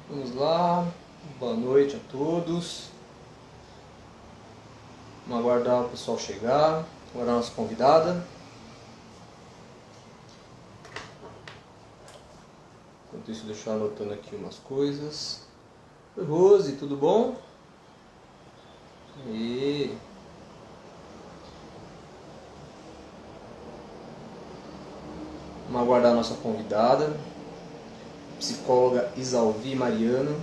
Vamos lá, boa noite a todos. Vamos aguardar o pessoal chegar, aguardar a nossa convidada. Enquanto isso, deixa eu anotando aqui umas coisas. Oi, Rose, tudo bom? E... Vamos aguardar a nossa convidada, psicóloga Isalvi Mariano.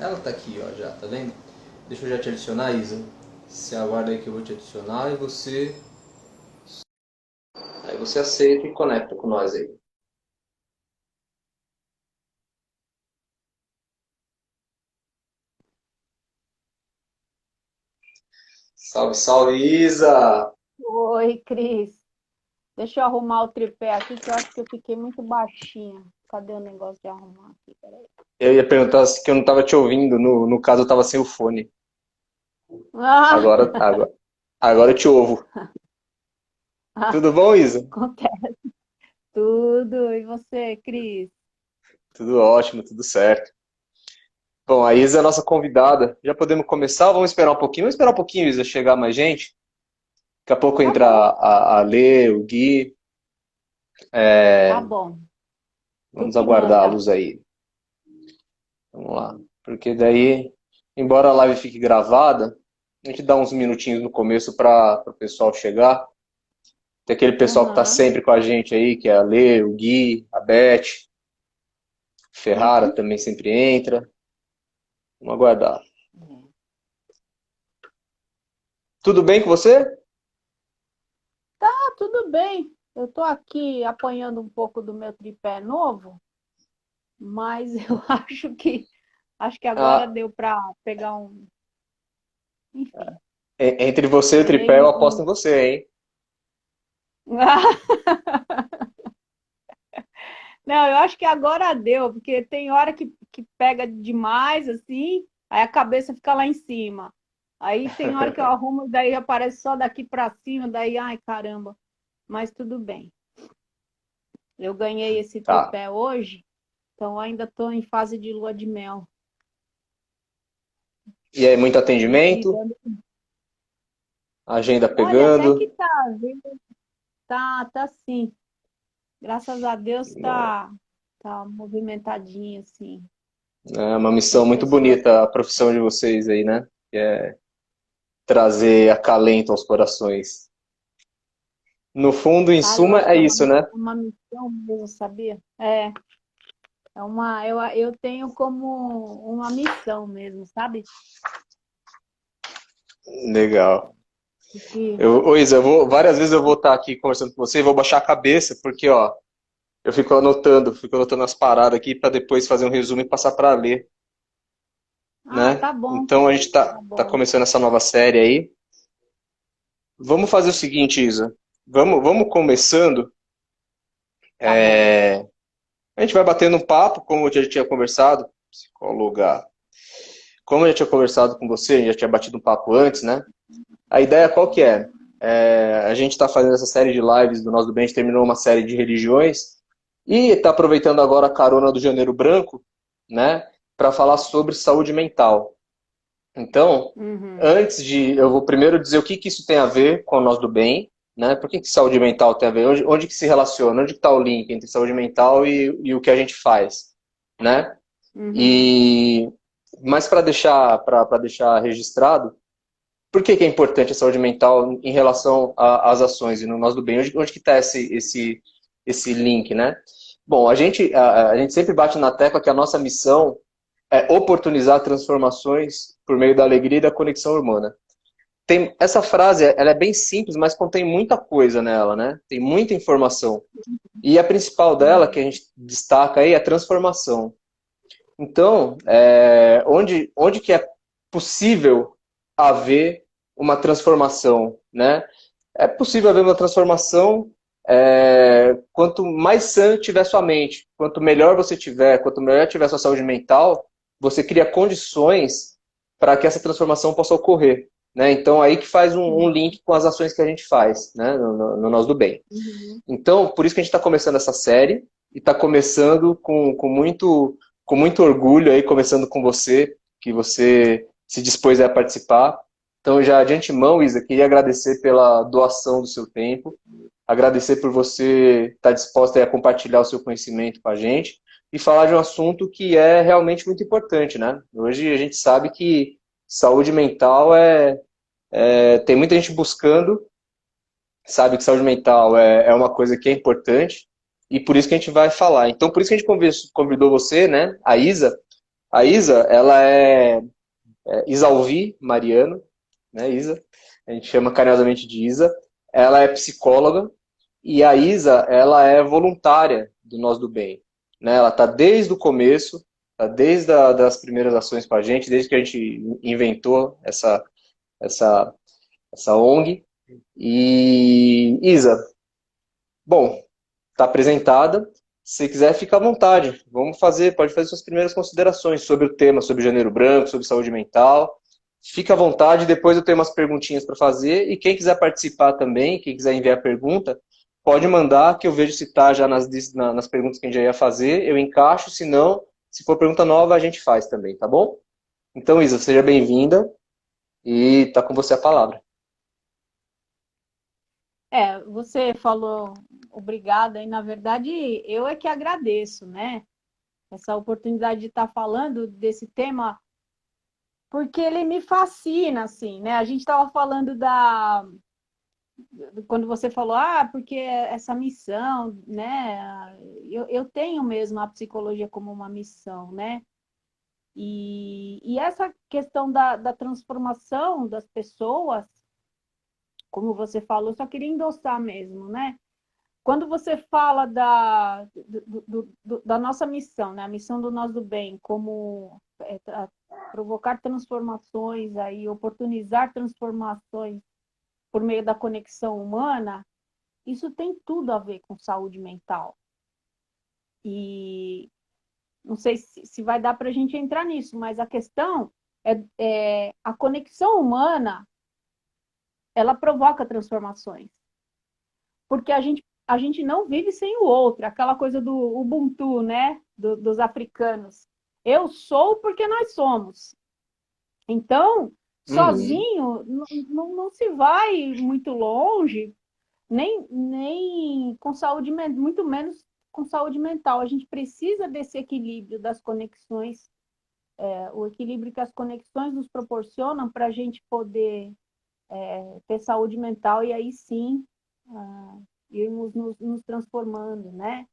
Ela tá aqui, ó, já, tá vendo? Deixa eu já te adicionar, Isa. Você aguarda aí que eu vou te adicionar e você... Aí você aceita e conecta com nós aí. Salve, salve, Isa! Oi, Cris. Deixa eu arrumar o tripé aqui, que eu acho que eu fiquei muito baixinha. Cadê o negócio de arrumar aqui? Peraí. Eu ia perguntar se que eu não estava te ouvindo, no caso eu estava sem o fone. Ah, Agora eu te ouvo. Tudo bom, Isa? acontece tudo. E você, Cris? Tudo ótimo, tudo certo. Bom, a Isa é a nossa convidada. Já podemos começar? Vamos esperar um pouquinho? Vamos esperar um pouquinho, Isa, chegar mais gente. Daqui a pouco Tá entra bom, a Lê, o Gui. tá É, bom. Tu vamos que manda. aguardá-los aí. Vamos lá. Porque daí, embora a live fique gravada, a gente dá uns minutinhos no começo para o pessoal chegar. Tem aquele pessoal que está Aham. sempre com a gente aí, que é a Lê, o Gui, a Beth, Ferrara Uhum. também sempre entra. Vamos aguardar. Tudo bem com você? Tá, tudo bem. Eu tô aqui apanhando um pouco do meu tripé novo, mas eu acho que agora Ah, deu para pegar um, enfim, entre você e o peguei tripé, eu um. aposto em você, hein? Não, eu acho que agora deu, porque tem hora que pega demais, assim, aí a cabeça fica lá em cima. Aí tem hora que eu arrumo, daí aparece só daqui para cima, daí, ai, caramba. Mas tudo bem. Eu ganhei esse Tá. tripé hoje, então ainda estou em fase de lua de mel. E aí, muito E atendimento? dando... Agenda Olha, até que pegando? tá, viu? Tá sim. Graças a Deus Bom, tá movimentadinho, assim. é uma missão As muito pessoas. bonita a profissão de vocês aí, né? Que é trazer acalento aos corações. No fundo, em Ah, eu suma, acho é que é isso, né? uma missão mesmo, sabia? Eu tenho como uma missão mesmo, sabe? Legal. Que, Ô Isa, várias vezes eu vou estar aqui conversando com você e vou baixar a cabeça, porque, ó, eu fico anotando as paradas aqui para depois fazer um resumo e passar para ler, né? tá bom, Então a gente tá tá bom. começando essa nova série aí. Vamos fazer o seguinte, Isa. Vamos começando. Tá bom. A gente vai batendo um papo, como eu já tinha conversado, psicóloga. Como eu já tinha conversado com você, a gente já tinha batido um papo antes, né? A ideia qual que é? A gente está fazendo essa série de lives do Nós do Bem, a gente terminou uma série de religiões e está aproveitando agora a carona do Janeiro Branco, né, para falar sobre saúde mental. Então, Uhum. eu vou primeiro dizer o que que isso tem a ver com o Nós do Bem, né? Por que que saúde mental tem a ver? Onde que se relaciona? Onde que está o link entre saúde mental e o que a gente faz, né? Uhum. E mas para deixar registrado, por que que é importante a saúde mental em relação às ações e no Nós do Bem? Onde que está esse link, né? Bom, a gente sempre bate na tecla que a nossa missão é oportunizar transformações por meio da alegria e da conexão humana. Essa frase, ela é bem simples, mas contém muita coisa nela, né? Tem muita informação. E a principal dela, que a Uhum. gente destaca aí, é a transformação. Então, onde que é possível haver uma transformação, né? É possível haver uma transformação quanto mais sã tiver sua mente, quanto melhor você tiver, quanto melhor tiver sua saúde mental, você cria condições para que essa transformação possa ocorrer, né? Então, aí que faz um link com as ações que a gente faz, né? No Nós do Bem. Uhum. Então, por isso que a gente está começando essa série, e está começando com muito orgulho aí, começando com você, que você se dispôs a participar. Então, já de antemão, Isa, queria agradecer pela doação do seu tempo, agradecer por você estar disposta a compartilhar o seu conhecimento com a gente e falar de um assunto que é realmente muito importante, né? Hoje a gente sabe que saúde mental tem muita gente buscando, sabe que saúde mental é uma coisa que é importante e por isso que a gente vai falar. Então, por isso que a gente convidou você, né, a Isa. A Isa, ela é Isalvi Mariano, né, Isa? A gente chama carinhosamente de Isa. Ela é psicóloga e a Isa, ela é voluntária do Nós do Bem, né? Ela está desde o começo, tá desde das primeiras ações com a gente, desde que a gente inventou essa, essa ONG. E Isa, bom, está apresentada. Se quiser, fica à vontade. Pode fazer suas primeiras considerações sobre o tema, sobre Janeiro Branco, sobre saúde mental. Fica à vontade, depois eu tenho umas perguntinhas para fazer. E quem quiser participar também, quem quiser enviar pergunta, pode mandar, que eu vejo se está já nas perguntas que a gente já ia fazer. Eu encaixo, se não, se for pergunta nova, a gente faz também, tá bom? Então, Isa, seja bem-vinda e está com você a palavra. Você falou obrigada, e na verdade eu é que agradeço, né? Essa oportunidade de estar falando desse tema, porque ele me fascina, assim, né? A gente estava falando quando você falou, porque essa missão, né? Eu tenho mesmo a psicologia como uma missão, né? E essa questão da transformação das pessoas, como você falou, só queria endossar mesmo, né? Quando você fala da nossa missão, né? A missão do Nós do Bem, como provocar transformações, aí, oportunizar transformações por meio da conexão humana, isso tem tudo a ver com saúde mental. E não sei se vai dar para a gente entrar nisso, mas a questão é a conexão humana, ela provoca transformações. Porque a gente não vive sem o outro, aquela coisa do Ubuntu, né? Dos africanos. Eu sou porque nós somos. Então, Uhum. sozinho não se vai muito longe, nem com saúde, muito menos com saúde mental. A gente precisa desse equilíbrio das conexões, o equilíbrio que as conexões nos proporcionam para a gente poder ter saúde mental e aí sim irmos nos transformando, né?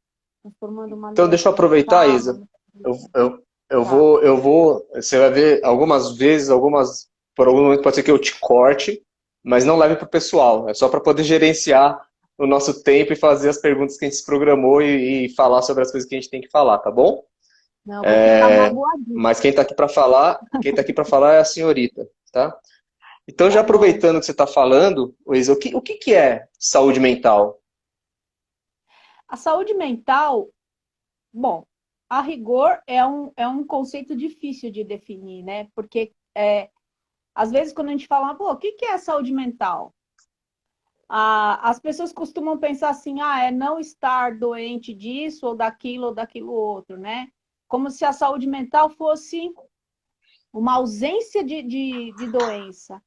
Transformando uma Então, deixa eu mente aproveitar, Isa. calma. Eu, eu, eu Tá. vou, eu vou. Você vai ver algumas vezes, por algum momento pode ser que eu te corte, mas não leve para o pessoal. É só para poder gerenciar o nosso tempo e fazer as perguntas que a gente se programou e falar sobre as coisas que a gente tem que falar, tá bom? Não, vou ficar Mas magoadíssima. quem está aqui para falar é a senhorita, tá? Então, já Tá bom. aproveitando que você está falando, Isa, o que é saúde mental? A saúde mental, bom, a rigor é um conceito difícil de definir, né? Porque às vezes quando a gente fala, pô, o que é saúde mental? As pessoas costumam pensar assim, é não estar doente disso ou daquilo outro, né? Como se a saúde mental fosse uma ausência de doença.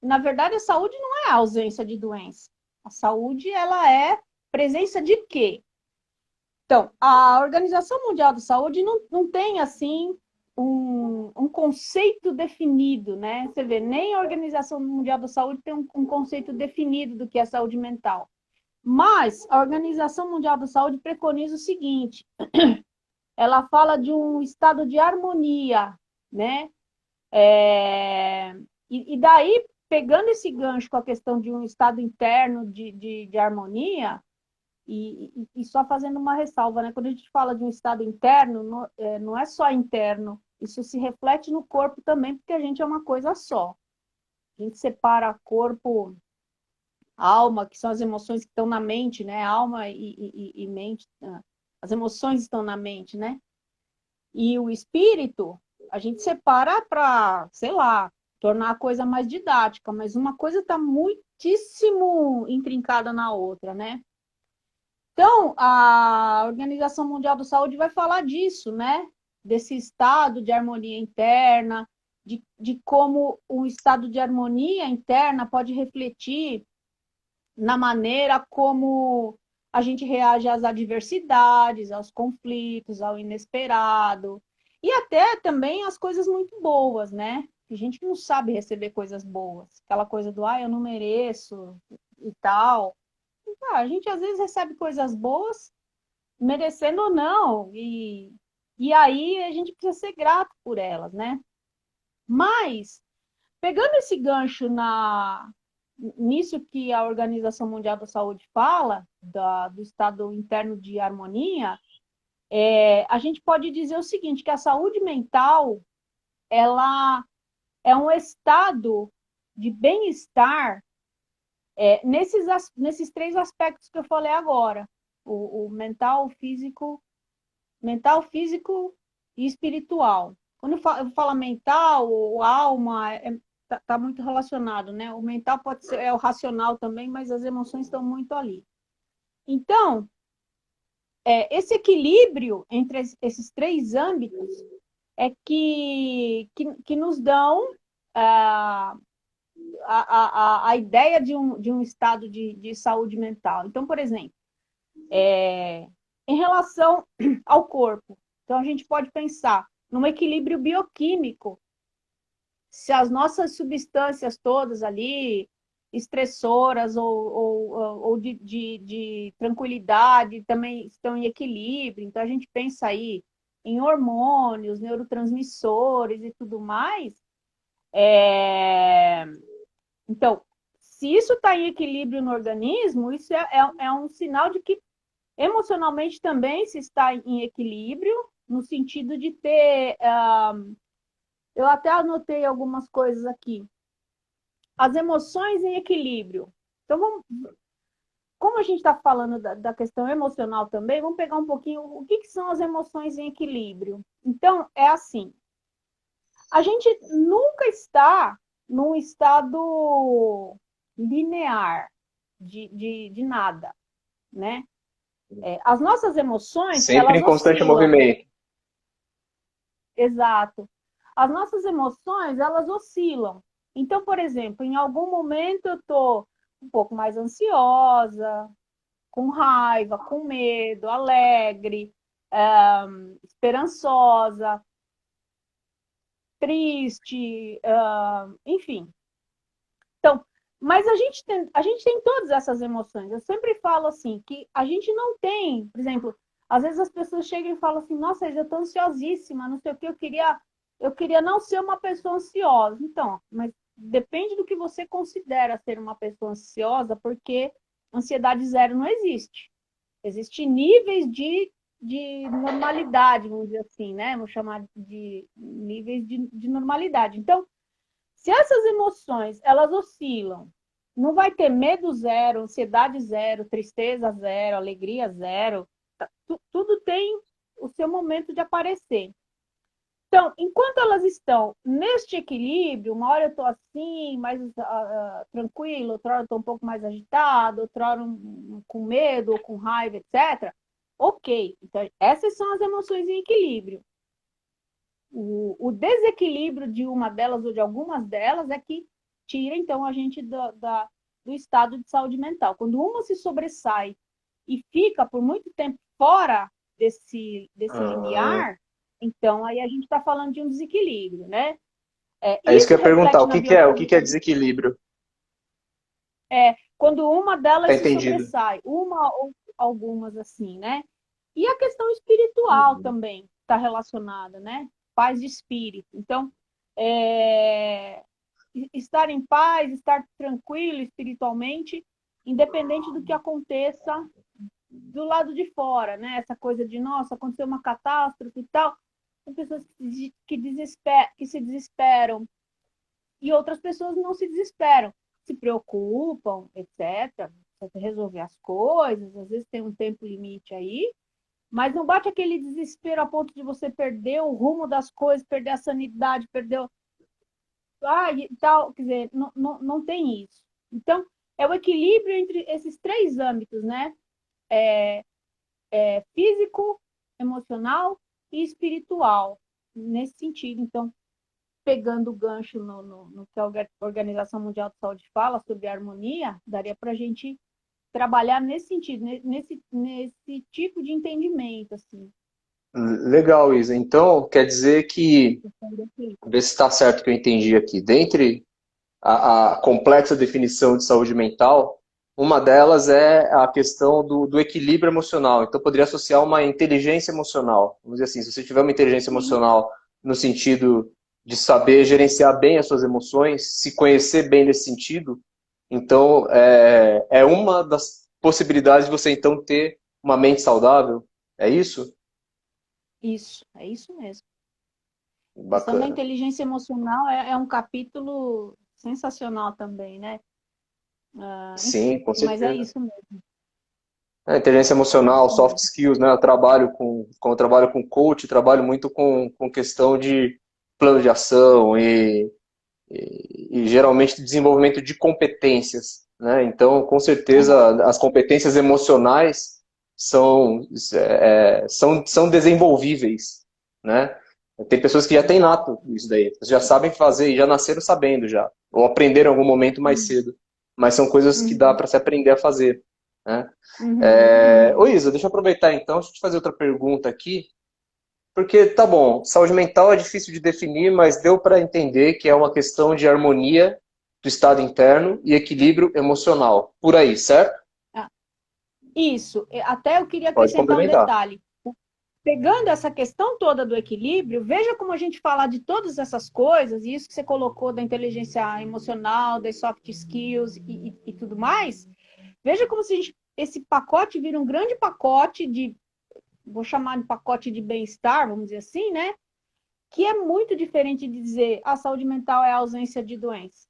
Na verdade, a saúde não é a ausência de doença. A saúde, ela é presença de quê? Então, a Organização Mundial da Saúde não tem, assim, um conceito definido, né? Você vê, nem a Organização Mundial da Saúde tem um conceito definido do que é saúde mental. Mas a Organização Mundial da Saúde preconiza o seguinte: ela fala de um estado de harmonia, né? E daí, pegando esse gancho com a questão de um estado interno de harmonia, e só fazendo uma ressalva, né? Quando a gente fala de um estado interno, não é só interno, isso se reflete no corpo também, porque a gente é uma coisa só. A gente separa corpo, alma, que são as emoções que estão na mente, né? Alma e mente, as emoções estão na mente, né? E o espírito, a gente separa para, sei lá, tornar a coisa mais didática, mas uma coisa está muitíssimo intrincada na outra, né? Então, a Organização Mundial da Saúde vai falar disso, né? Desse estado de harmonia interna, de como o estado de harmonia interna pode refletir na maneira como a gente reage às adversidades, aos conflitos, ao inesperado, e até também às coisas muito boas, né? A gente não sabe receber coisas boas, aquela coisa do, eu não mereço e tal. A gente às vezes recebe coisas boas, merecendo ou não, e aí a gente precisa ser grato por elas, né? Mas, pegando esse gancho nisso que a Organização Mundial da Saúde fala, do estado interno de harmonia, a gente pode dizer o seguinte, que a saúde mental, ela é um estado de bem-estar nesses três aspectos que eu falei agora, o mental, físico e espiritual. Quando eu falo mental, ou alma, tá muito relacionado, né? O mental pode ser o racional também, mas as emoções estão muito ali. Então, esse equilíbrio entre esses três âmbitos é que nos dão a ideia de um estado de saúde mental. Então, por exemplo, em relação ao corpo, então a gente pode pensar num equilíbrio bioquímico. Se as nossas substâncias todas ali, estressoras ou de tranquilidade, também estão em equilíbrio. Então, a gente pensa aí em hormônios, neurotransmissores e tudo mais. Então, se isso está em equilíbrio no organismo, isso é um sinal de que emocionalmente também se está em equilíbrio, no sentido de ter. Eu até anotei algumas coisas aqui. As emoções em equilíbrio. Então, como a gente está falando da questão emocional também, vamos pegar um pouquinho o que são as emoções em equilíbrio. Então, é assim: a gente nunca está num estado linear de nada, né? As nossas emoções, Sempre elas em constante oscilam. movimento. Exato. As nossas emoções, elas oscilam. Então, por exemplo, em algum momento eu estou um pouco mais ansiosa, com raiva, com medo, alegre, esperançosa, triste, enfim. Então, mas a gente tem todas essas emoções. Eu sempre falo assim, que a gente não tem, por exemplo, às vezes as pessoas chegam e falam assim, nossa, eu estou ansiosíssima, não sei o que, eu queria não ser uma pessoa ansiosa. Então, mas depende do que você considera ser uma pessoa ansiosa, porque ansiedade zero não existe. Existem níveis de normalidade, vamos dizer assim, né? Vamos chamar de níveis de normalidade. Então, se essas emoções, elas oscilam, não vai ter medo zero, ansiedade zero, tristeza zero, alegria zero. Tudo tem o seu momento de aparecer. Então, enquanto elas estão neste equilíbrio, uma hora eu estou assim, mais tranquilo, outra hora eu estou um pouco mais agitado, outra hora com medo ou com raiva, etc. Ok, então essas são as emoções em equilíbrio. O desequilíbrio de uma delas ou de algumas delas é que tira, então, a gente do estado de saúde mental. Quando uma se sobressai e fica por muito tempo fora desse Ah, limiar, então aí a gente está falando de um desequilíbrio, né? é isso que Isso eu ia perguntar. reflete O na que que é? O que que é bioquímica. desequilíbrio? Quando uma Tá delas se entendido. sobressai, uma ou algumas assim, né? E a questão espiritual Uhum. também está relacionada, né? Paz de espírito. Então, é, estar em paz, estar tranquilo espiritualmente, independente do que aconteça do lado de fora, né? Essa coisa de, nossa, aconteceu uma catástrofe e tal. Tem pessoas que se desesperam e outras pessoas não se desesperam, se preocupam, etc. Você resolver as coisas, às vezes tem um tempo limite aí, mas não bate aquele desespero a ponto de você perder o rumo das coisas, perder a sanidade, perder. e tal, quer dizer, não tem isso. Então, é o equilíbrio entre esses três âmbitos, né? Físico, emocional e espiritual, nesse sentido. Então, pegando o gancho no que a Organização Mundial de Saúde fala sobre harmonia, daria para a gente trabalhar nesse sentido, nesse tipo de entendimento, assim. Legal, Isa. Então, quer dizer que, ver se está certo que eu entendi aqui, dentre a complexa definição de saúde mental, uma delas é a questão do equilíbrio emocional. Então, poderia associar uma inteligência emocional. Vamos dizer assim, se você tiver uma inteligência Sim, emocional no sentido de saber gerenciar bem as suas emoções, se conhecer bem nesse sentido, então é uma das possibilidades de você então ter uma mente saudável. É isso? é isso mesmo. A questão da Bacana. inteligência emocional é um capítulo sensacional também, né? Sim, Enfim, com mas é certeza. isso mesmo. Inteligência É emocional, isso soft mesmo. skills, né? Eu trabalho quando eu trabalho com coach, trabalho muito com questão de plano de ação e geralmente desenvolvimento de competências, né? Então, com certeza, as competências emocionais são, são desenvolvíveis, né? Tem pessoas que já têm nato isso daí, já sabem fazer e já nasceram sabendo já, ou aprenderam em algum momento mais Uhum, cedo, mas são coisas que dá uhum, para se aprender a fazer, né? uhum, Ô uhum. Isa, deixa eu aproveitar então, deixa eu te fazer outra pergunta aqui, porque tá bom, saúde mental é difícil de definir, mas deu para entender que é uma questão de harmonia do estado interno e equilíbrio emocional, por aí, certo? Ah, isso. Até eu queria Pode acrescentar um complementar. detalhe. Pegando essa questão toda do equilíbrio, veja como a gente fala de todas essas coisas, e isso que você colocou da inteligência emocional, das soft skills e tudo mais. Veja como se esse pacote vira um grande pacote de, vou chamar de pacote de bem-estar, vamos dizer assim, né? Que é muito diferente de dizer a saúde mental é a ausência de doença.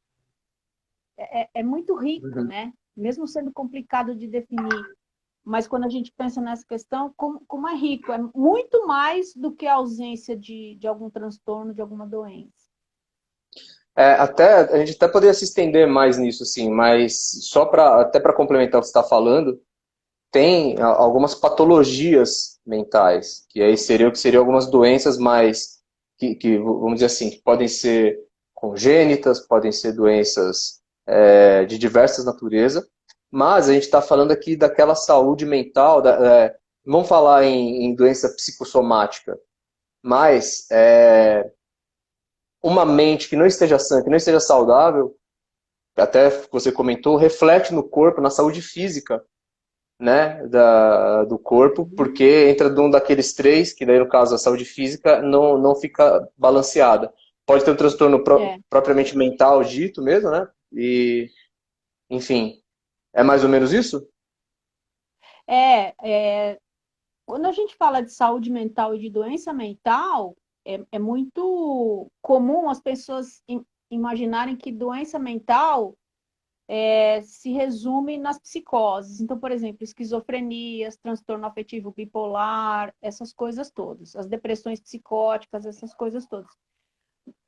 É muito rico, Uhum. né? Mesmo sendo complicado de definir. Mas quando a gente pensa nessa questão, como é rico, é muito mais do que a ausência de algum transtorno, de alguma doença. A gente até poderia se estender mais nisso, assim, mas só para até para complementar o que você está falando, tem algumas patologias mentais, que aí seriam algumas doenças mais, vamos dizer assim, que podem ser congênitas, podem ser doenças de diversas naturezas, mas a gente está falando aqui daquela saúde mental, vamos falar em doença psicossomática, mas uma mente que não esteja sã, que não esteja saudável, até você comentou, reflete no corpo, na saúde física, né, do corpo, Uhum. porque entra de um daqueles três, que daí no caso a saúde física não fica balanceada. Pode ter um transtorno É, propriamente mental dito mesmo, né? E, enfim, é mais ou menos isso? é, quando a gente fala de saúde mental e de doença mental, é muito comum as pessoas imaginarem que doença mental se resume nas psicoses. Então, por exemplo, esquizofrenias, transtorno afetivo bipolar, essas coisas todas, as depressões psicóticas, essas coisas todas.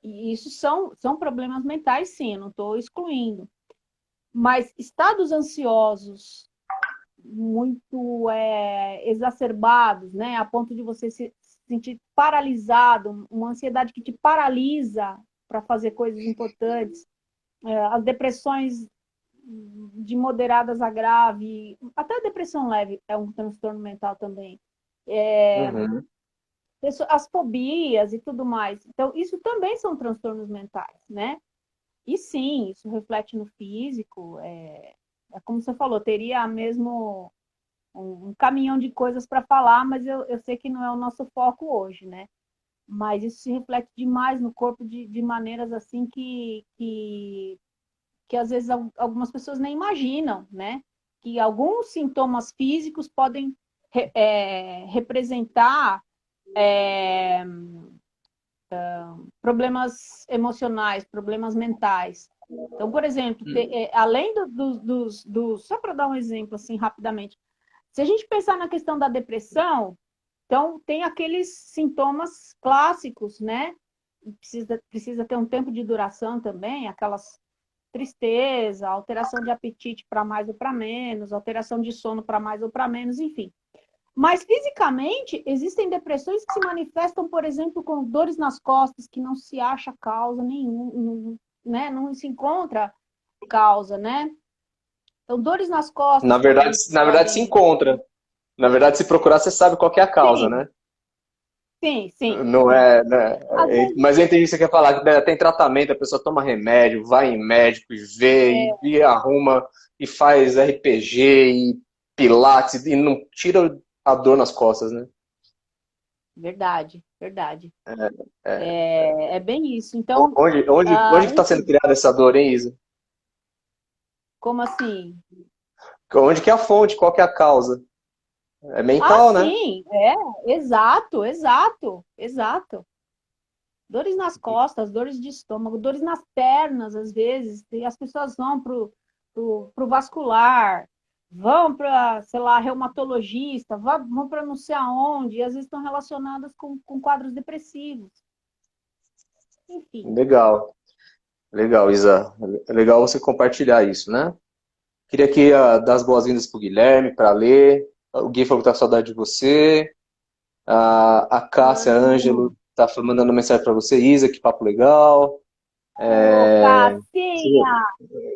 E isso são problemas mentais, sim, eu não estou excluindo. Mas estados ansiosos muito exacerbados, né, a ponto de você se sentir paralisado, uma ansiedade que te paralisa para fazer coisas importantes, as depressões de moderadas a grave, até a depressão leve é um transtorno mental também. Uhum. As fobias e tudo mais. Então, isso também são transtornos mentais, né? E sim, isso reflete no físico. É como você falou, teria mesmo um caminhão de coisas para falar, mas eu sei que não é o nosso foco hoje, né? Mas isso se reflete demais no corpo de maneiras assim que às vezes algumas pessoas nem imaginam, né? Que alguns sintomas físicos podem representar é, problemas emocionais, problemas mentais. Então, por exemplo, além só para dar um exemplo assim rapidamente, se a gente pensar na questão da depressão, então tem aqueles sintomas clássicos, né? precisa ter um tempo de duração também, aquelas tristeza, alteração de apetite para mais ou para menos, alteração de sono para mais ou para menos, enfim. Mas fisicamente, existem depressões que se manifestam, por exemplo, com dores nas costas, que não se acha causa nenhuma, né? Não se encontra causa, né? Então, dores nas costas Na verdade se podem. encontra. Na verdade, se procurar, você sabe qual que é a causa, Sim, né? sim, sim, Não sim. é, né? Às vezes, Mas eu entendi o que você quer falar, que né, tem tratamento, a pessoa toma remédio, vai em médico e vê, e arruma, e faz RPG, e pilates, e não tira a dor nas costas, né? verdade, verdade. É. É bem isso. Então, Onde que está sendo enfim, criada essa dor, hein, Isa? como assim? Onde que é a fonte? Qual que é a causa? É Ah, mental, né? sim, exato, exato, exato. Dores nas costas, dores de estômago, dores nas pernas, às vezes. E as pessoas vão pro vascular, vão para, sei lá, reumatologista, vão para não sei aonde, e às vezes estão relacionadas com quadros depressivos. Enfim. Legal, legal, Isa. É legal você compartilhar isso, né? Queria aqui dar as boas-vindas para o Guilherme, para ler. O Gui falou que tá com saudade de você. A Cássia Ângelo tá mandando mensagem para você. Isa, que papo legal. Ô, É, Cassinha,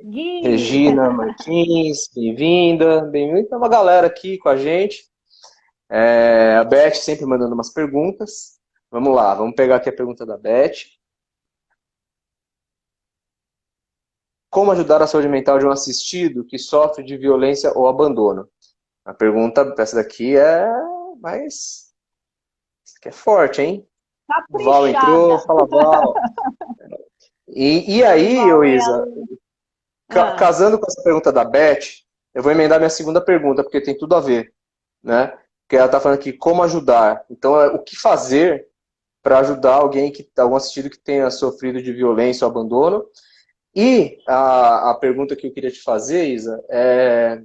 Gui. Regina Martins, bem-vinda. Bem-vinda. Tem uma galera aqui com a gente. A Beth sempre mandando umas perguntas. Vamos lá, vamos pegar aqui a pergunta da Beth. Como ajudar a saúde mental de um assistido que sofre de violência ou abandono? A pergunta, essa daqui é mais. Isso aqui é forte, hein? Val entrou, Caprichada. fala Val. E Oi, aí, Val, é Isa, aluna. Ah, casando com essa pergunta da Beth, eu vou emendar minha segunda pergunta, porque tem tudo a ver, né? Porque ela está falando aqui como ajudar. Então, o que fazer para ajudar algum assistido que tenha sofrido de violência ou abandono? E a pergunta que eu queria te fazer, Isa, é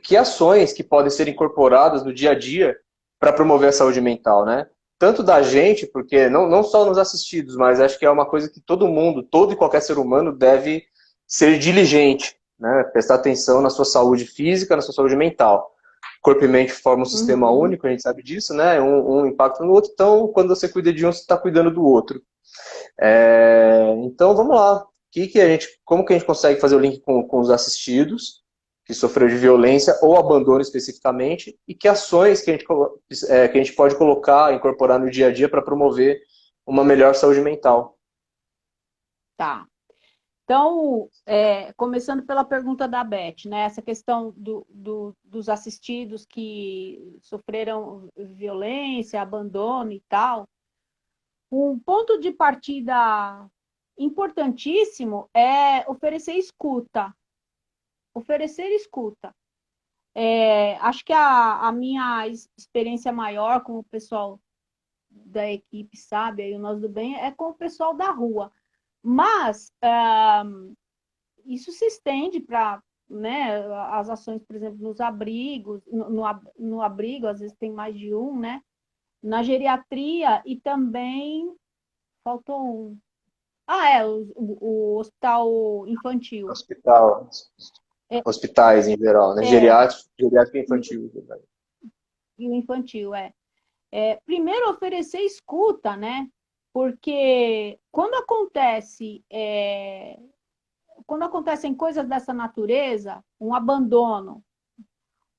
que ações que podem ser incorporadas no dia a dia para promover a saúde mental, né? Tanto da gente, porque não só nos assistidos, mas acho que é uma coisa que todo mundo, todo e qualquer ser humano deve ser diligente, né? Prestar atenção na sua saúde física, na sua saúde mental. Corpo e mente formam um sistema uhum, único, a gente sabe disso, né? Um impacta no outro, então quando você cuida de um, você está cuidando do outro. Então vamos lá. Como que a gente consegue fazer o link com os assistidos que sofreu de violência ou abandono especificamente e que ações que a gente pode colocar, incorporar no dia a dia para promover uma melhor saúde mental? tá. Então, começando pela pergunta da Beth, né? Essa questão dos assistidos que sofreram violência, abandono e tal. Um ponto de partida importantíssimo é oferecer escuta. Oferecer escuta. Acho que a minha experiência maior com o pessoal da equipe, sabe, aí o Nós do Bem, é com o pessoal da rua. Mas isso se estende para, né, as ações, por exemplo, nos abrigos, no abrigo, às vezes tem mais de um, né? Na geriatria e também faltou um. O hospital infantil. Hospital, É, hospitais em geral, né? é, Geriátrico e infantil. e o infantil, primeiro oferecer escuta, né? Porque quando acontecem coisas dessa natureza, um abandono,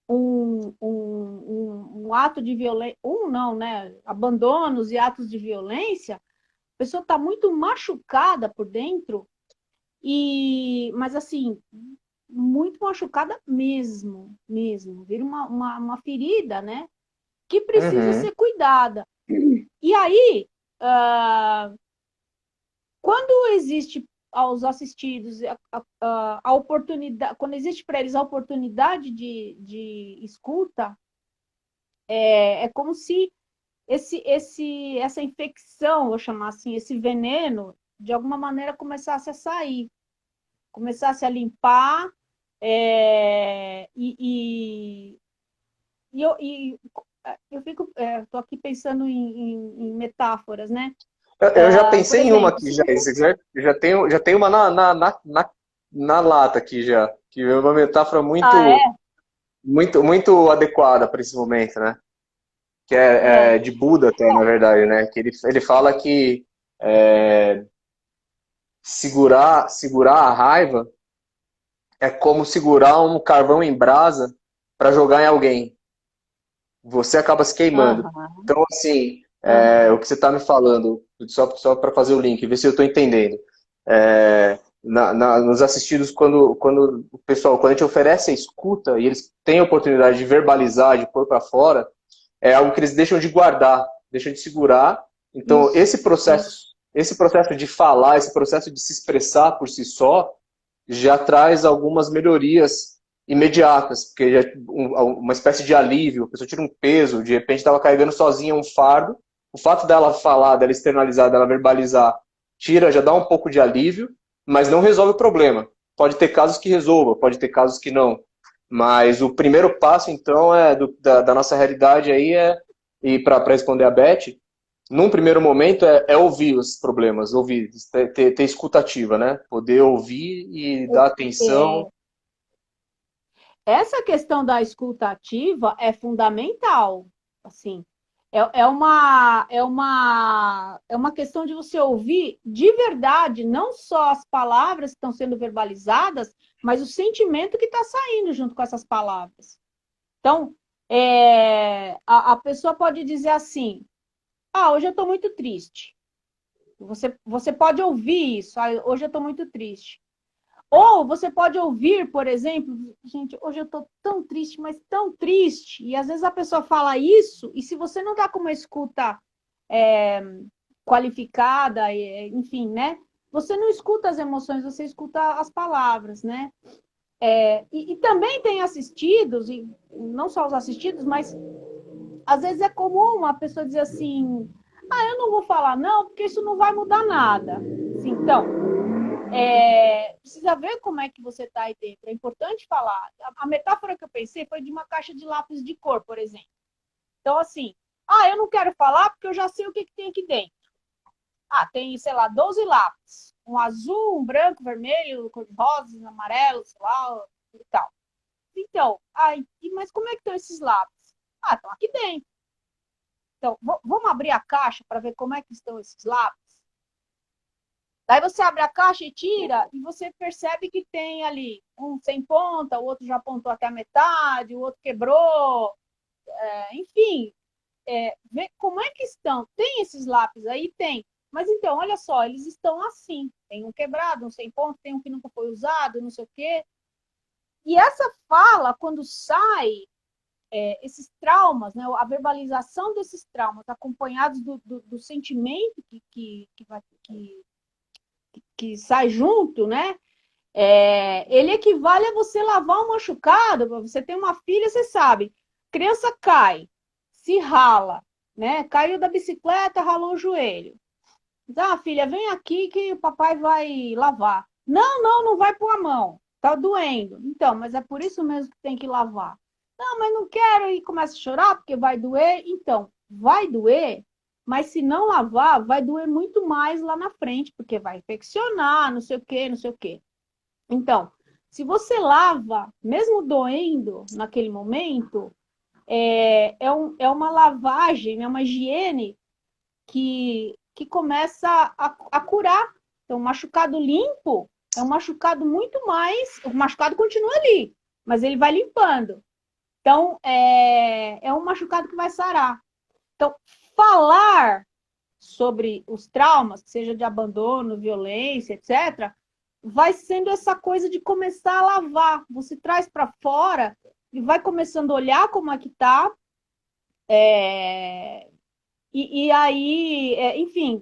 um ato de violência, não, né? Abandonos e atos de violência, a pessoa está muito machucada por dentro, mas assim, muito machucada mesmo, mesmo. Vira uma ferida, né? Que precisa Uhum. ser cuidada. E aí, quando existe aos assistidos a oportunidade, quando existe para eles a oportunidade de escuta, é como se essa infecção, vou chamar assim, esse veneno, de alguma maneira começasse a sair, começasse a limpar, é, e, e eu fico, estou aqui pensando em metáforas, né? Eu já Por pensei em uma exemplo, aqui se já, você... já tenho uma na lata aqui já, que é uma metáfora Ah, é? muito adequada para esse momento, né? Que Ah, é de Buda até, na verdade, né? Que ele fala que é, segurar a raiva é como segurar um carvão em brasa para jogar em alguém. Você acaba se queimando. aham, Então, assim, o aham. que você está me falando, só para fazer o link, ver se eu estou entendendo. Nos assistidos, quando o pessoal, quando a gente oferece a escuta e eles têm a oportunidade de verbalizar, de pôr para fora, é algo que eles deixam de guardar, deixam de segurar. Então, Isso, isso. esse processo de falar, esse processo de se expressar por si só, já traz algumas melhorias imediatas, porque já, uma espécie de alívio, a pessoa tira um peso, de repente estava carregando sozinha um fardo, o fato dela falar, dela externalizar, dela verbalizar, tira, já dá um pouco de alívio, mas não resolve o problema. Pode ter casos que resolva, pode ter casos que não. Mas o primeiro passo, então, da nossa realidade aí e para responder a Beth, num primeiro momento é ouvir os problemas, ouvir, ter escutativa, né? Poder ouvir e dar atenção. É, essa questão da escuta ativa é fundamental, assim. É uma questão de você ouvir de verdade, não só as palavras que estão sendo verbalizadas, mas o sentimento que está saindo junto com essas palavras. Então, a pessoa pode dizer assim: ah, hoje eu estou muito triste. Você pode ouvir isso: ah, hoje eu estou muito triste. Ou você pode ouvir, por exemplo, gente, hoje eu estou tão triste, mas tão triste. E às vezes a pessoa fala isso, e se você não dá com uma escuta é, qualificada, enfim, né? Você não escuta as emoções, você escuta as palavras, né? E também tem assistidos, e não só os assistidos, mas às vezes é comum a pessoa dizer assim: ah, eu não vou falar não, porque isso não vai mudar nada. Assim, então, precisa ver como é que você está aí dentro. É importante falar. A metáfora que eu pensei foi de uma caixa de lápis de cor, por exemplo. Então, assim, ah, eu não quero falar porque eu já sei o que, que tem aqui dentro. Ah, tem, sei lá, 12 lápis. Um azul, um branco, vermelho, cor de rosa, amarelo, sei lá, e tal. Então, mas como é que estão esses lápis? Ah, estão aqui dentro. Então, vamos abrir a caixa para ver como é que estão esses lápis? Daí você abre a caixa e tira, e você percebe que tem ali um sem ponta, o outro já apontou até a metade, o outro quebrou, enfim, vê como é que estão. Tem esses lápis aí? Tem. Mas então, olha só, eles estão assim. Tem um quebrado, um sem ponta, tem um que nunca foi usado, não sei o quê. E essa fala, quando sai, esses traumas, né, a verbalização desses traumas, acompanhados do sentimento que sai junto, né? Ele equivale a você lavar um machucado. Você tem uma filha, você sabe. Criança cai, se rala, né? Caiu da bicicleta, ralou o joelho. Ah, filha, vem aqui que o papai vai lavar. Não, não, não vai pôr a mão. Tá doendo. Então, mas é por isso mesmo que tem que lavar. Não, mas não quero e começa a chorar porque vai doer. Então, vai doer, mas se não lavar, vai doer muito mais lá na frente, porque vai infeccionar, não sei o quê, não sei o quê. Então, se você lava, mesmo doendo naquele momento, é uma lavagem, é uma higiene que começa a curar. Então, machucado limpo é um machucado muito mais. O machucado continua ali, mas ele vai limpando. Então, é um machucado que vai sarar. Então, falar sobre os traumas, seja de abandono, violência, etc., vai sendo essa coisa de começar a lavar. Você traz para fora e vai começando a olhar como é que está. E aí, enfim,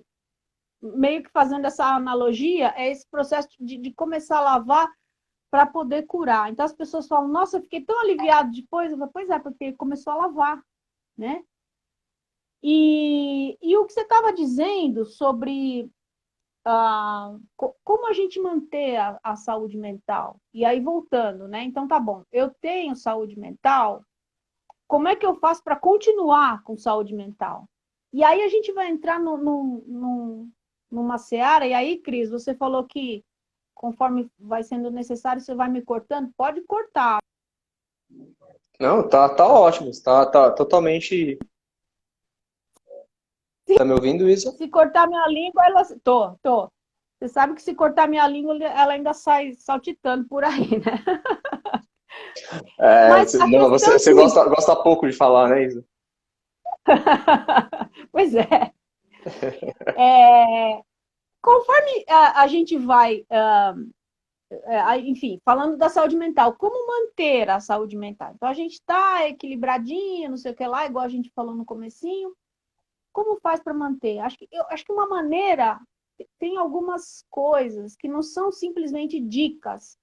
meio que fazendo essa analogia, é esse processo de começar a lavar para poder curar. Então as pessoas falam: nossa, eu fiquei tão aliviado depois. Eu falo: pois é, porque começou a lavar, né? E o que você estava dizendo sobre como a gente manter a saúde mental. E aí, voltando, né? Então, tá bom, eu tenho saúde mental, como é que eu faço para continuar com saúde mental? E aí a gente vai entrar numa seara, e aí, Cris, você falou que conforme vai sendo necessário, você vai me cortando? Pode cortar. Não, tá ótimo. Tá totalmente. Tá me ouvindo, Isa? Se cortar minha língua, ela. Tô. Você sabe que se cortar minha língua, ela ainda sai saltitando por aí, né? É, Mas a não, questão é o você seguinte. gosta pouco de falar, né, Isa? Pois é. Conforme a gente vai, enfim, falando da saúde mental, como manter a saúde mental? Então, a gente está equilibradinho, não sei o que lá, igual a gente falou no comecinho. Como faz para manter? Eu acho que uma maneira, tem algumas coisas que não são simplesmente dicas,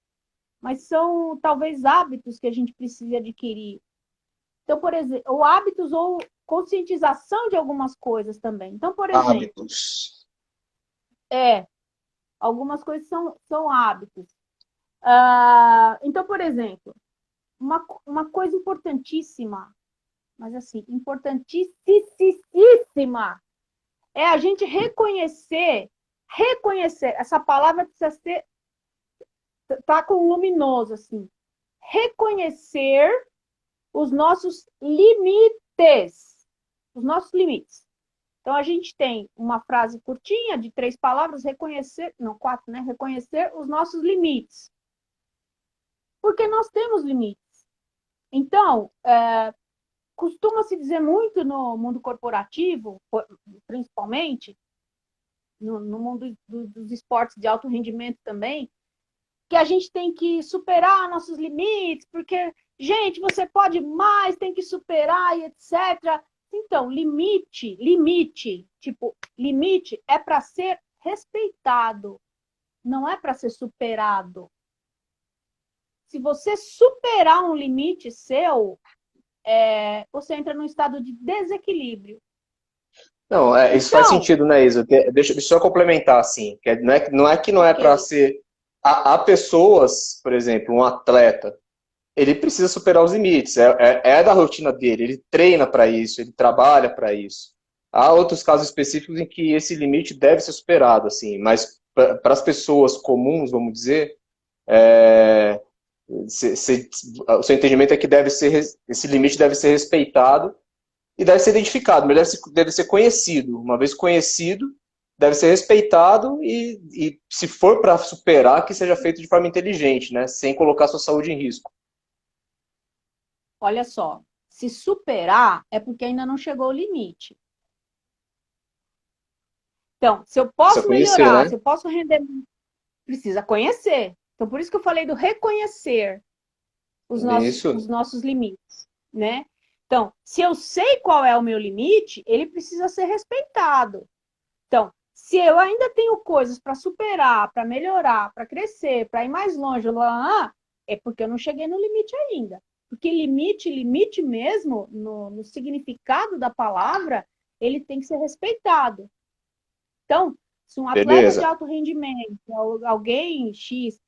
mas são talvez hábitos que a gente precisa adquirir. Então, por exemplo, ou hábitos ou conscientização de algumas coisas também. Então, por exemplo, Hábitos. é, algumas coisas são hábitos. Então, por exemplo, uma coisa importantíssima, mas assim, importantíssima, é a gente reconhecer, essa palavra precisa ser, tá com luminoso, assim, reconhecer os nossos limites, os nossos limites. Então, a gente tem uma frase curtinha, de 3 palavras, reconhecer, não, 4, né? Reconhecer os nossos limites. Porque nós temos limites. Então, costuma-se dizer muito no mundo corporativo, principalmente, no mundo dos esportes de alto rendimento também, que a gente tem que superar nossos limites, porque, gente, você pode mais, tem que superar e etc. Então, limite é para ser respeitado, não é para ser superado. Se você superar um limite seu, você entra num estado de desequilíbrio. Não, isso faz Então, sentido, né, Isa? Deixa eu só complementar, assim. Que não é ok, para ser. Há pessoas, por exemplo, um atleta, ele precisa superar os limites, é da rotina dele, ele treina para isso, ele trabalha para isso. Há outros casos específicos em que esse limite deve ser superado, assim, mas para as pessoas comuns, vamos dizer, é, o seu entendimento é que esse limite deve ser respeitado e deve ser identificado, mas deve ser conhecido. Uma vez conhecido, deve ser respeitado e se for para superar, que seja feito de forma inteligente, né? Sem colocar sua saúde em risco. olha só, se superar é porque ainda não chegou ao limite. Então, se eu Precisa posso conhecer, melhorar, né? se eu posso render, precisa conhecer. Então, por isso que eu falei do reconhecer Isso. os nossos limites, né? Então, se eu sei qual é o meu limite, ele precisa ser respeitado. Então, se eu ainda tenho coisas para superar, para melhorar, para crescer, para ir mais longe, é porque eu não cheguei no limite ainda. Porque limite mesmo, no significado da palavra, ele tem que ser respeitado. Então, se um atleta de Beleza. alto rendimento, alguém X,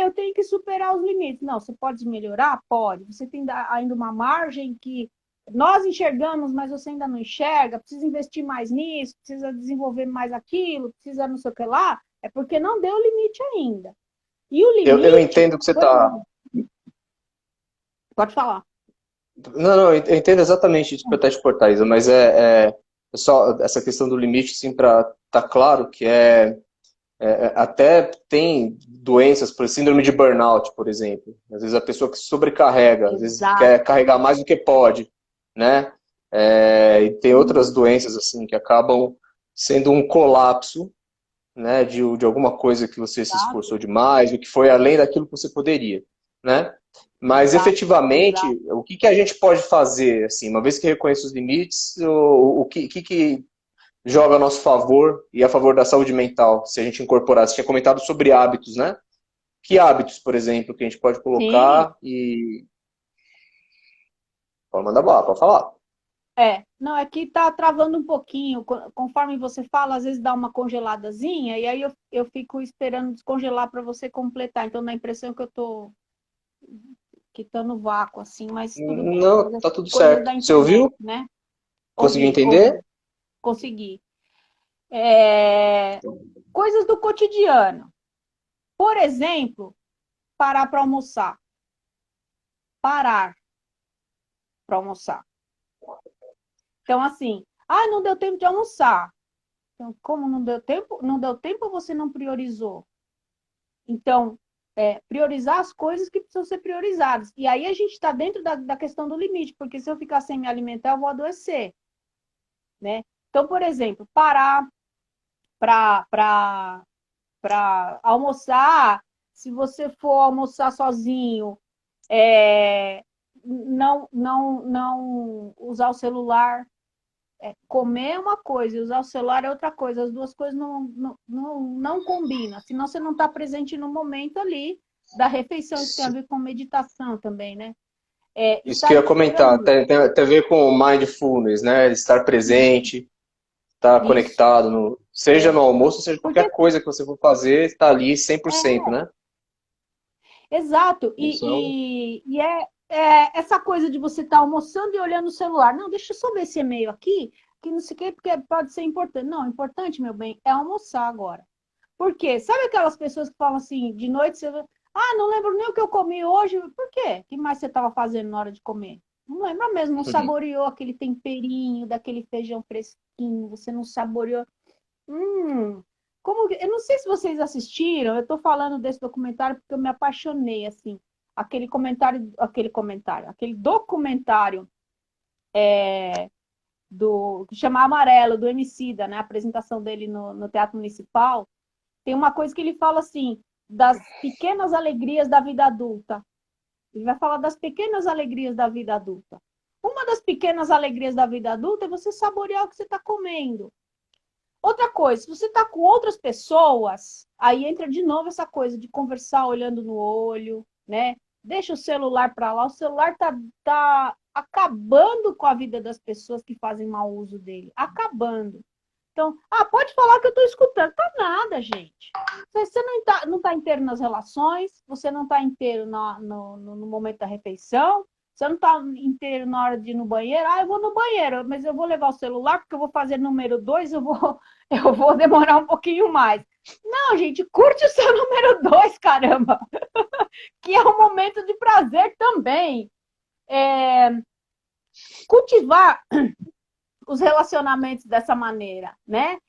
eu tenho que superar os limites. Não, você pode melhorar? Pode. Você tem ainda uma margem que nós enxergamos, mas você ainda não enxerga, precisa investir mais nisso, precisa desenvolver mais aquilo, precisa não sei o que lá, é porque não deu limite ainda. E o Eu limite, entendo que você por está. exemplo, pode falar. Não, eu entendo exatamente isso para até te cortar, Isa, mas é só essa questão do limite, sim, para tá claro que até tem doenças, por síndrome de burnout, por exemplo. Às vezes a pessoa que se sobrecarrega, às vezes Exato. quer carregar mais do que pode, né? E tem outras doenças assim que acabam sendo um colapso, né, de alguma coisa que você se esforçou Exato, demais, o que foi além daquilo que você poderia, né? Mas exato, efetivamente, exato. o que a gente pode fazer, assim, uma vez que reconhece os limites, o que joga a nosso favor e a favor da saúde mental, se a gente incorporar? Você tinha comentado sobre hábitos, né? Que hábitos, por exemplo, que a gente pode Sim, colocar e. Pode mandar bola, pode falar. não, é que tá travando um pouquinho, conforme você fala, às vezes dá uma congeladazinha, e aí eu fico esperando descongelar para você completar, então dá a impressão que eu tô, que tô no vácuo, assim, mas tudo bem, Não, mas é tá tudo coisa certo. da Você internet, ouviu? né? Conseguiu Ouvi. entender? Consegui. Coisas do cotidiano. Por exemplo, parar para almoçar. Parar para almoçar. Então, assim, não deu tempo de almoçar. Então, como não deu tempo? Não deu tempo ou você não priorizou? Então, priorizar as coisas que precisam ser priorizadas. E aí a gente está dentro da questão do limite, porque se eu ficar sem me alimentar, eu vou adoecer, né? Então, por exemplo, parar para almoçar, se você for almoçar sozinho, não usar o celular. Comer é uma coisa e usar o celular é outra coisa. As duas coisas não combinam. Senão você não está presente no momento ali da refeição. Isso tem a ver com meditação também, né? Isso que eu Estar ia inteiro comentar, ali. tem a ver com mindfulness, né? Estar presente, estar Isso. conectado, seja É. no almoço, seja Porque, qualquer coisa que você for fazer, está ali 100%, é, né? exato. Isso é um... Essa coisa de você estar almoçando e olhando o celular. Não, deixa eu só ver esse e-mail aqui, que não sei o quê, porque pode ser importante. Não, importante, meu bem, é almoçar agora. Por quê? Sabe aquelas pessoas que falam assim, de noite você... não lembro nem o que eu comi hoje. Por quê? O que mais você estava fazendo na hora de comer? Não lembra mesmo, não saboreou aquele temperinho daquele feijão fresquinho, você não saboreou. Eu não sei se vocês assistiram, eu estou falando desse documentário porque eu me apaixonei, assim. Aquele documentário que chama Amarelo, do Emicida, né? A apresentação dele no Teatro Municipal. Tem uma coisa que ele fala assim, das pequenas alegrias da vida adulta. Ele vai falar das pequenas alegrias da vida adulta. Uma das pequenas alegrias da vida adulta é você saborear o que você está comendo. Outra coisa, se você está com outras pessoas, aí entra de novo essa coisa de conversar olhando no olho, né? Deixa o celular para lá. O celular tá acabando com a vida das pessoas que fazem mau uso dele. Acabando. Então, pode falar que eu estou escutando. Tá nada, gente. Você não tá inteiro nas relações, você não está inteiro no momento da refeição, você não está inteiro na hora de ir no banheiro. Eu vou no banheiro, mas eu vou levar o celular porque eu vou fazer número 2, eu vou demorar um pouquinho mais. Não, gente, curte o seu número 2, caramba! Que é um momento de prazer também. Cultivar os relacionamentos dessa maneira, né?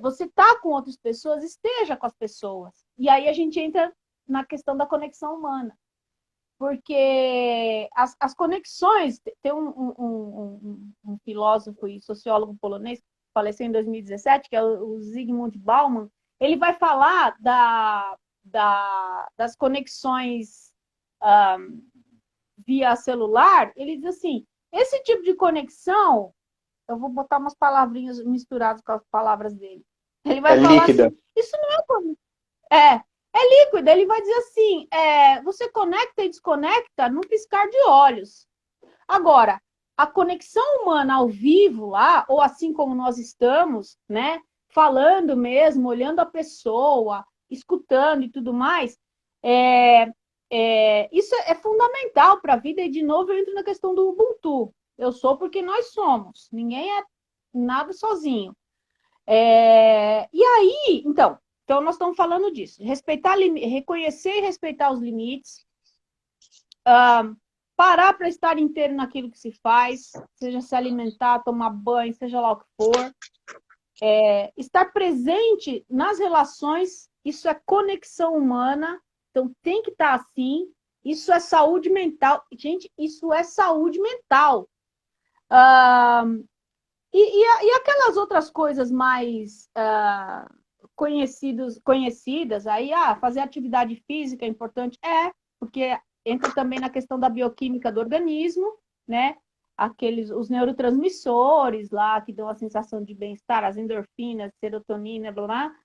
Você tá com outras pessoas, esteja com as pessoas. E aí a gente entra na questão da conexão humana. Porque as conexões, tem um filósofo e sociólogo polonês que faleceu em 2017, que é o Zygmunt Bauman, ele vai falar das conexões via celular. Ele diz assim, esse tipo de conexão, eu vou botar umas palavrinhas misturadas com as palavras dele. Ele É vai falar líquida. assim, isso não é líquido. Ele vai dizer assim, você conecta e desconecta num piscar de olhos. Agora, a conexão humana ao vivo lá, ou assim como nós estamos, né, falando mesmo, olhando a pessoa, escutando e tudo mais, isso é fundamental para a vida. E, de novo, eu entro na questão do Ubuntu. Eu sou porque nós somos. Ninguém é nada sozinho. E aí, então nós estamos falando disso. Reconhecer e respeitar os limites. Parar para estar inteiro naquilo que se faz, seja se alimentar, tomar banho, seja lá o que for. Estar presente nas relações, isso é conexão humana, então tem que estar assim. Isso é saúde mental. Gente, isso é saúde mental. E aquelas outras coisas mais conhecidas, aí, fazer atividade física é importante, porque entra também na questão da bioquímica do organismo, né? Os neurotransmissores lá que dão a sensação de bem-estar, as endorfinas, serotonina, blá, blá,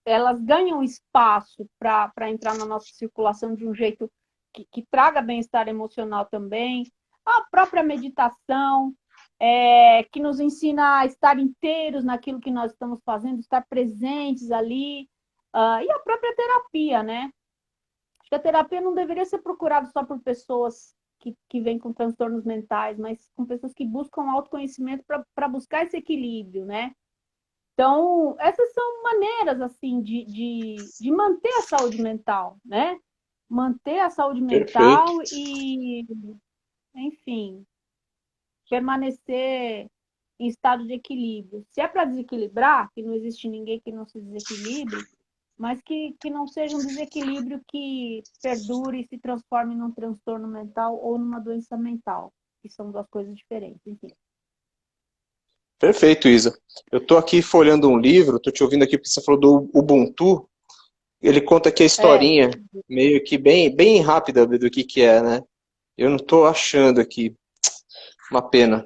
elas ganham espaço para entrar na nossa circulação de um jeito que traga bem-estar emocional também. A própria meditação, que nos ensina a estar inteiros naquilo que nós estamos fazendo, estar presentes ali. E a própria terapia, né? Acho que a terapia não deveria ser procurada só por pessoas que vêm com transtornos mentais, mas com pessoas que buscam autoconhecimento para buscar esse equilíbrio, né? Então, essas são maneiras, assim, de manter a saúde mental, né? Manter a saúde Perfeito. mental e, enfim, permanecer em estado de equilíbrio. Se é para desequilibrar, que não existe ninguém que não se desequilibre, mas que não seja um desequilíbrio que perdure e se transforme num transtorno mental ou numa doença mental, que são duas coisas diferentes, enfim. Perfeito, Isa. Eu estou aqui folhando um livro, estou te ouvindo aqui porque você falou do Ubuntu. Ele conta aqui a É, historinha, meio que bem rápida do que é, né? Eu não estou achando aqui. Uma pena.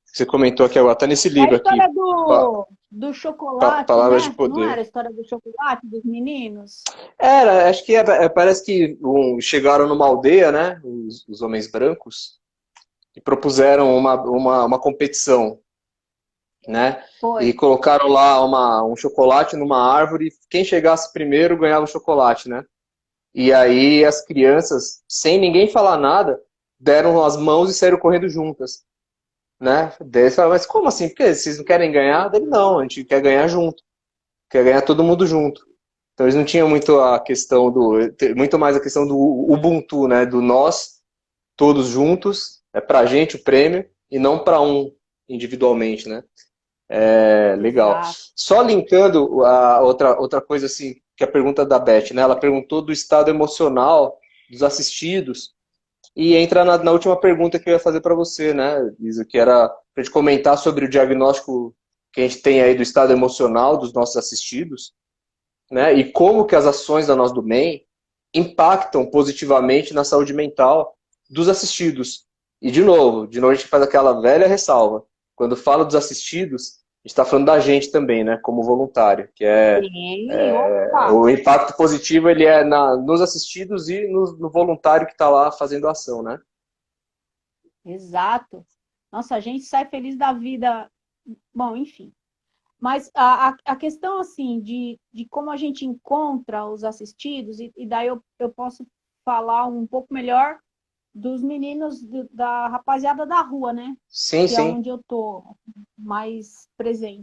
Você comentou aqui agora, está nesse é a livro aqui, história do chocolate, Palavras de né? Não Poder. era a história do chocolate dos meninos? Era, acho que parece que chegaram numa aldeia, né? Os homens brancos, e propuseram uma competição, né? E Foi. colocaram lá um chocolate numa árvore, e quem chegasse primeiro ganhava o chocolate, né? E aí as crianças, sem ninguém falar nada, deram as mãos e saíram correndo juntas, né? Daí eles falaram, mas como assim? Por quê? Vocês não querem ganhar? Dele, não, a gente quer ganhar junto, quer ganhar todo mundo junto. Então eles não tinham muito a questão muito mais a questão do Ubuntu, né? Do nós, todos juntos, é pra gente o prêmio, e não para um individualmente, né? É, legal. Exato. Só linkando a outra coisa assim, que a pergunta da Beth, né? Ela perguntou do estado emocional dos assistidos e entra na última pergunta que eu ia fazer para você, né, Isa, que era para gente comentar sobre o diagnóstico que a gente tem aí do estado emocional dos nossos assistidos, né? E como que as ações da Nós do Bem impactam positivamente na saúde mental dos assistidos. E de novo a gente faz aquela velha ressalva. Quando fala dos assistidos, a gente está falando da gente também, né? Como voluntário, que Sim, opa, o impacto positivo ele é nos assistidos e no voluntário que está lá fazendo a ação, né? exato. Nossa, a gente sai feliz da vida. Bom, enfim. Mas a questão, assim, de como a gente encontra os assistidos, e daí eu posso falar um pouco melhor dos meninos da rapaziada da rua, né? Sim, Que é sim. onde eu tô mais presente.